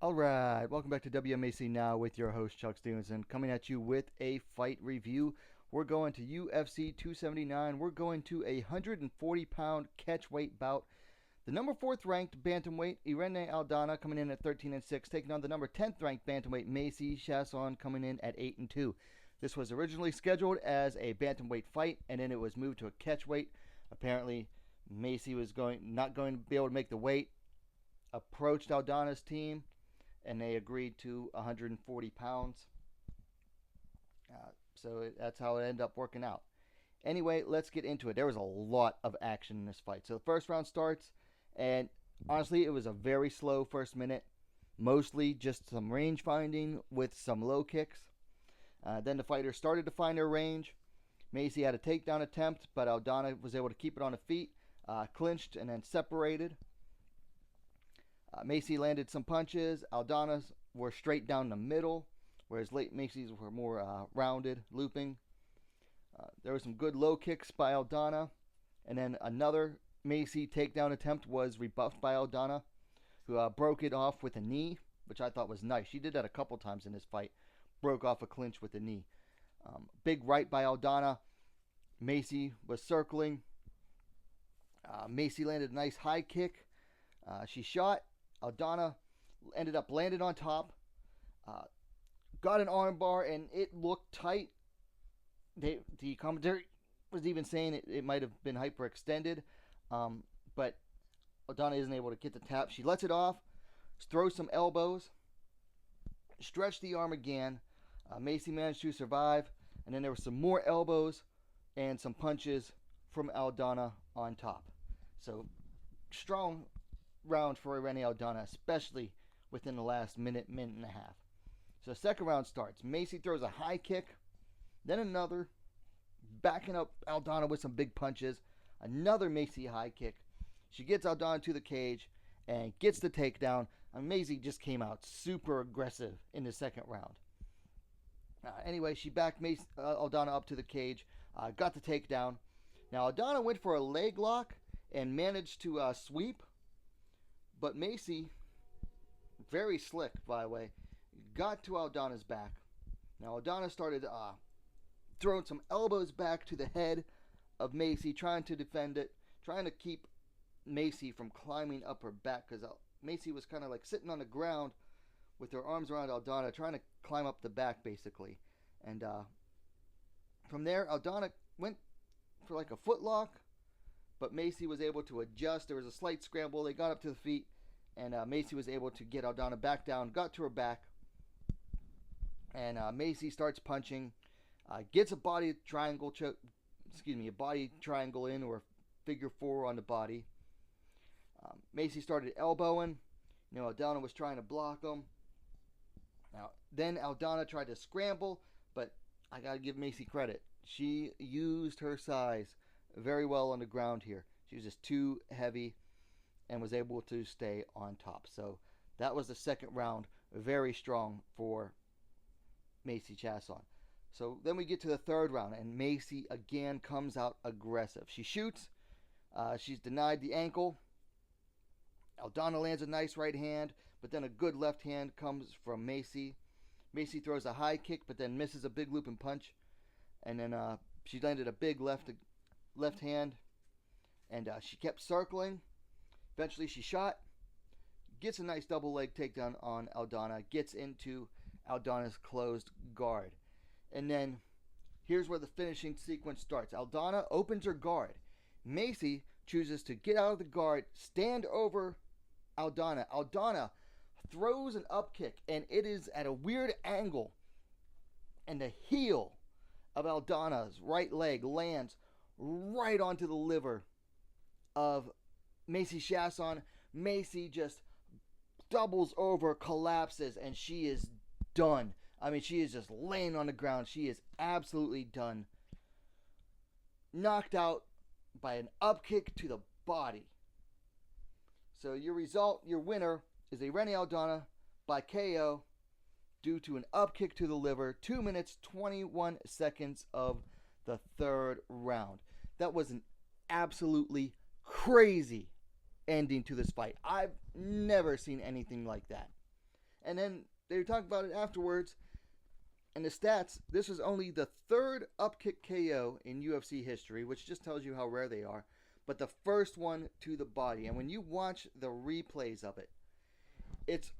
All right, welcome back to WMAC Now with your host Chuck Stevenson, coming at you with a fight review. We're going to UFC 279. We're going to a 140-pound catchweight bout. The number 4th ranked bantamweight Irene Aldana coming in at 13-6, taking on the number 10th ranked bantamweight Macy Chiasson coming in at 8-2. This was originally scheduled as a bantamweight fight, and then it was moved to a catchweight. Apparently, Macy was not going to be able to make the weight. Approached Aldana's team, and they agreed to 140 pounds. That's how it ended up working out. Anyway, let's get into it. There was a lot of action in this fight. So the first round starts, and honestly, it was a very slow first minute. Mostly just some range finding with some low kicks. Then the fighters started to find their range. Macy had a takedown attempt, but Aldana was able to keep it on the feet, clinched, and then separated. Macy landed some punches. Aldana's were straight down the middle, whereas late Macy's were more rounded, looping. There were some good low kicks by Aldana, and then another Macy takedown attempt was rebuffed by Aldana, who broke it off with a knee, which I thought was nice. She did that a couple times in this fight, broke off a clinch with a knee. Big right by Aldana. Macy was circling. Macy landed a nice high kick. She shot. Aldana ended up landing on top, got an armbar, and it looked tight. The commentary was even saying it might have been hyperextended, but Aldana isn't able to get the tap. She lets it off, throws some elbows, stretched the arm again. Macy managed to survive, and then there were some more elbows and some punches from Aldana on top. So strong round for Irene Aldana, especially within the last minute and a half. So the second round starts. Macy throws a high kick, then another, backing up Aldana with some big punches. Another Macy high kick. She gets Aldana to the cage and gets the takedown. Macy just came out super aggressive in the second round. Anyway, she backed Aldana up to the cage, got the takedown. Now Aldana went for a leg lock and managed to sweep, but Macy, very slick by the way, got to Aldana's back. Now Aldana started throwing some elbows back to the head of Macy, trying to defend it, trying to keep Macy from climbing up her back, because Macy was kind of like sitting on the ground with her arms around Aldana, trying to climb up the back basically. And from there, Aldana went for like a foot lock, but Macy was able to adjust. There was a slight scramble. They got up to the feet, and Macy was able to get Aldana back down, got to her back, and Macy starts punching, gets a body triangle in, or figure four on the body. Macy started elbowing. Aldana was trying to block him. Now, then Aldana tried to scramble, but I gotta give Macy credit. She used her size very well on the ground here. She was just too heavy and was able to stay on top. So that was the second round, very strong for Macy Chiasson. So then we get to the third round, and Macy again comes out aggressive. She shoots. She's denied the ankle. Aldana lands a nice right hand, but then a good left hand comes from Macy. Macy throws a high kick, but then misses a big looping punch. And then she landed a big left hand, and she kept circling. Eventually she shot, gets a nice double leg takedown on Aldana, gets into Aldana's closed guard. And then here's where the finishing sequence starts. Aldana opens her guard. Macy chooses to get out of the guard, stand over Aldana. Aldana throws an up kick, and it is at a weird angle, and the heel of Aldana's right leg lands right onto the liver of Macy Chiasson. Macy just doubles over, collapses, and she is done. She is just laying on the ground. She is absolutely done. Knocked out by an up kick to the body. So your winner is Irene Aldana by KO due to an up kick to the liver. 2 minutes, 21 seconds of the third round. That was an absolutely crazy ending to this fight. I've never seen anything like that. And then they talked about it afterwards. And the stats, this was only the third upkick KO in UFC history, which just tells you how rare they are, but the first one to the body. And when you watch the replays of it, it's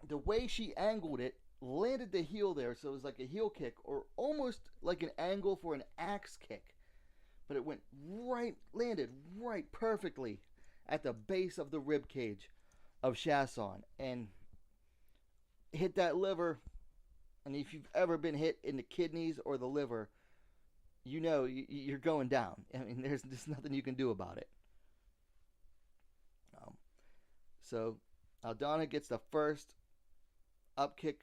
the way she angled it, landed the heel there, so it was like a heel kick, or almost like an angle for an axe kick. But it went right, landed right perfectly at the base of the rib cage of Chiasson and hit that liver. And if you've ever been hit in the kidneys or the liver, you know you're going down. I mean, there's nothing you can do about it. So Aldana gets the first upkick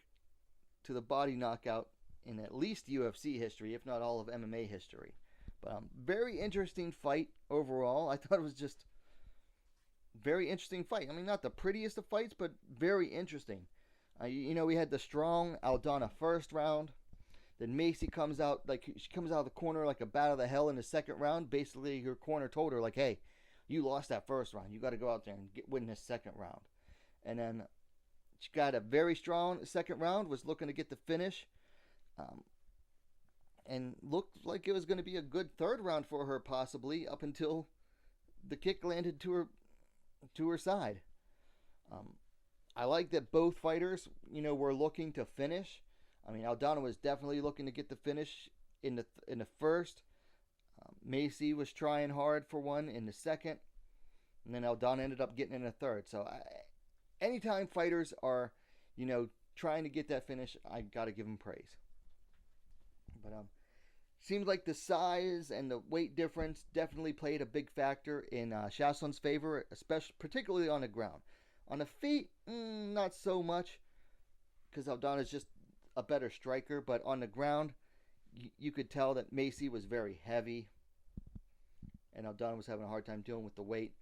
to the body knockout in at least UFC history, if not all of MMA history. But very interesting fight overall. I thought it was just very interesting fight. I mean, not the prettiest of fights, but very interesting. We had the strong Aldana first round. Then Macy comes out, she comes out of the corner like a bat out of the hell in the second round. Basically, her corner told her, hey, you lost that first round. You got to go out there and win this second round. And then she got a very strong second round, was looking to get the finish. And looked like it was going to be a good third round for her, possibly, up until the kick landed to her side. I like that both fighters, were looking to finish. I mean, Aldana was definitely looking to get the finish in the first. Macy was trying hard for one in the second, and then Aldana ended up getting in the third. So, anytime fighters are, trying to get that finish, I gotta give them praise. But seems like the size and the weight difference definitely played a big factor in Chiasson's favor, particularly on the ground. On the feet, not so much, because Aldana's just a better striker. But on the ground, you could tell that Macy was very heavy, and Aldana was having a hard time dealing with the weight.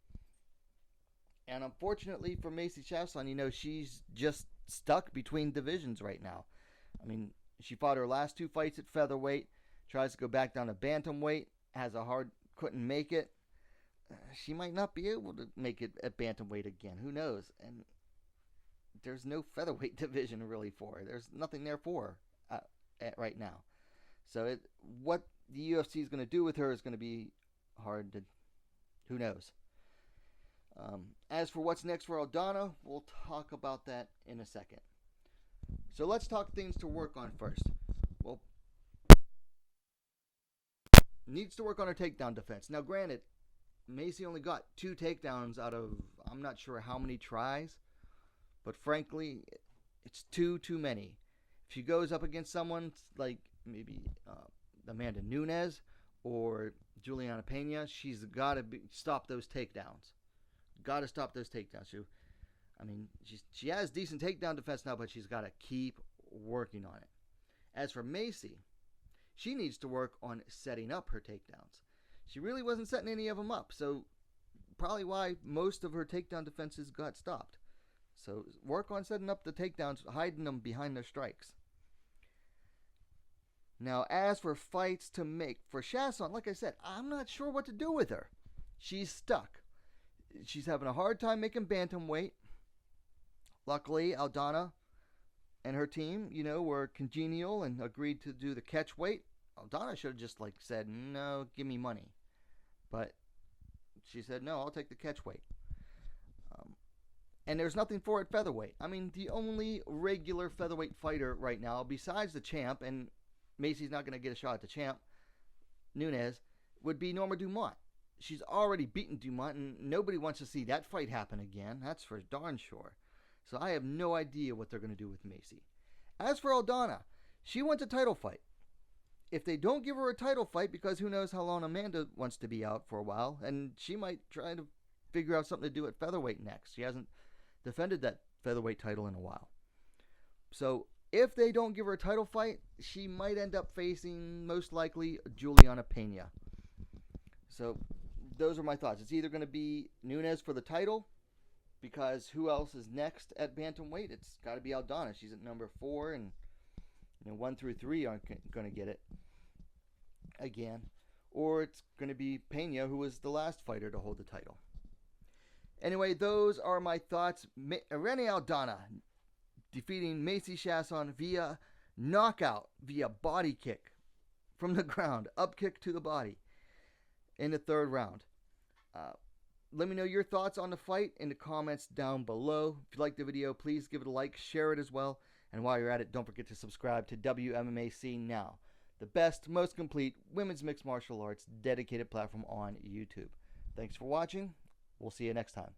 And unfortunately for Macy Chiasson, she's just stuck between divisions right now. I mean, she fought her last two fights at featherweight, tries to go back down to bantamweight, couldn't make it. She might not be able to make it at bantamweight again. Who knows? And there's no featherweight division really for her. There's nothing there for her right now. So what the UFC is going to do with her is going to be hard to... Who knows? As for what's next for Aldana, we'll talk about that in a second. So let's talk things to work on first. Well, needs to work on her takedown defense. Now, granted, Macy only got 2 takedowns out of I'm not sure how many tries, but frankly, it's too many. If she goes up against someone like maybe Amanda Nunes or Juliana Pena, she's got to stop those takedowns. Got to stop those takedowns. She has decent takedown defense now, but she's got to keep working on it. As for Macy, she needs to work on setting up her takedowns. She really wasn't setting any of them up, so probably why most of her takedown defenses got stopped. So work on setting up the takedowns, hiding them behind their strikes. Now, as for fights to make for Chiasson, like I said, I'm not sure what to do with her. She's stuck. She's having a hard time making bantamweight. Luckily, Aldana and her team, were congenial and agreed to do the catchweight. Aldana should have just said, no, give me money. But she said, no, I'll take the catchweight. And there's nothing for it featherweight. I mean, the only regular featherweight fighter right now, besides the champ, and Macy's not going to get a shot at the champ, Nunes, would be Norma Dumont. She's already beaten Dumont, and nobody wants to see that fight happen again. That's for darn sure. So I have no idea what they're going to do with Macy. As for Aldana, she wants a title fight. If they don't give her a title fight, because who knows how long Amanda wants to be out for a while, and she might try to figure out something to do at featherweight next. She hasn't defended that featherweight title in a while. So if they don't give her a title fight, she might end up facing, most likely, Juliana Pena. So those are my thoughts. It's either going to be Nunes for the title, because who else is next at bantamweight? It's got to be Aldana. She's at number 4, and 1 through 3 aren't going to get it again. Or it's going to be Pena, who was the last fighter to hold the title. Anyway, those are my thoughts. Irene Aldana, defeating Macy Chiasson via knockout, via body kick from the ground, up kick to the body in the third round. Let me know your thoughts on the fight in the comments down below. If you liked the video, please give it a like, share it as well. And while you're at it, don't forget to subscribe to WMMA Now, the best, most complete women's mixed martial arts dedicated platform on YouTube. Thanks for watching. We'll see you next time.